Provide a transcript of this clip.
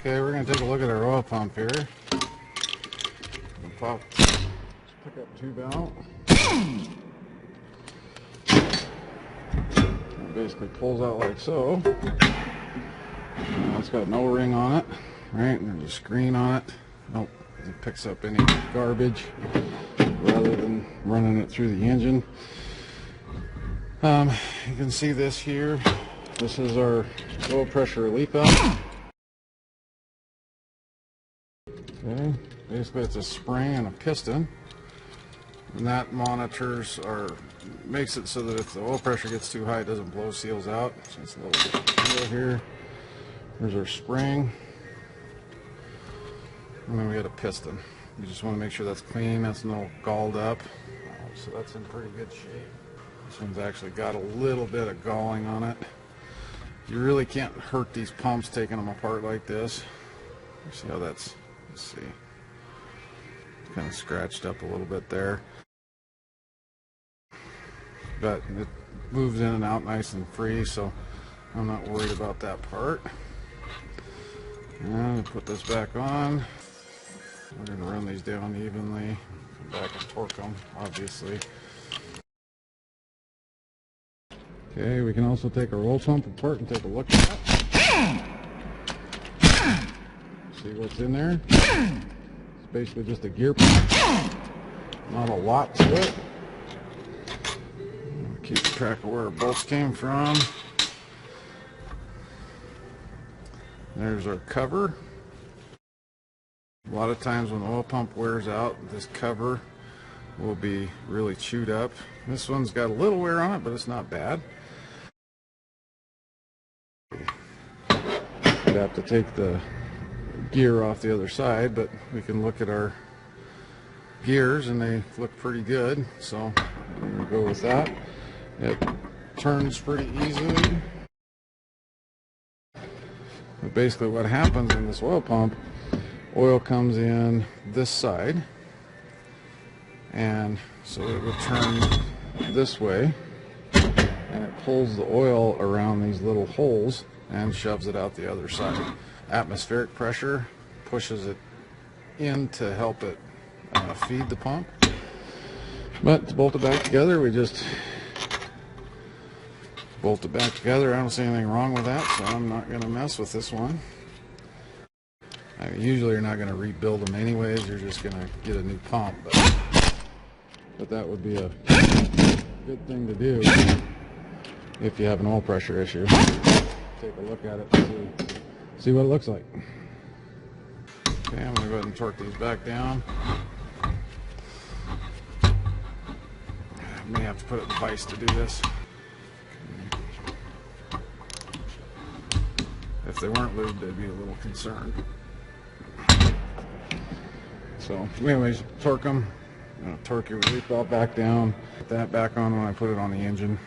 Okay, we're going to take a look at our oil pump here. Pop, let's pick up tube out. It basically pulls out like so. It's got no ring on it, right? And there's a screen on it. Nope, it picks up any garbage rather than running it through the engine. You can see this here. This is our low pressure relief valve. Okay, basically it's a spring and a piston, and that monitors or makes it so that if the oil pressure gets too high, it doesn't blow seals out. So it's a little bit here. There's our spring, and then we got a piston. You just want to make sure that's clean, that's not galled up. So that's in pretty good shape. This one's actually got a little bit of galling on it. You really can't hurt these pumps taking them apart like this. You see how that's, let's see, it's kind of scratched up a little bit there. But it moves in and out nice and free, so I'm not worried about that part. And put this back on. We're going to run these down evenly. Come back and torque them, obviously. Okay, we can also take our oil pump apart and take a look at it. See what's in there. It's basically just a gear pump. Not a lot to it. Keep track of where our bolts came from. There's our cover. A lot of times when the oil pump wears out, this cover will be really chewed up. This one's got a little wear on it, but it's not bad. We'd have to take the gear off the other side, but we can look at our gears and they look pretty good, so we'll go with that. It turns pretty easily. But basically what happens in this oil pump, oil comes in this side, and so it would turn this way, and it pulls the oil around these little holes and shoves it out the other side. Atmospheric pressure pushes it in to help it feed the pump. But to bolt it back together, we just bolt it back together. I don't see anything wrong with that, so I'm not going to mess with this one. I mean, usually you're not going to rebuild them anyways, you're just going to get a new pump, but that would be a good thing to do if you have an oil pressure issue. Take a look at it and see what it looks like. Okay, I'm going to go ahead and torque these back down. I may have to put it in vise to do this. If they weren't lubed, I'd be a little concerned. So anyways, torque them. Torque your relief valve back down. Put that back on when I put it on the engine.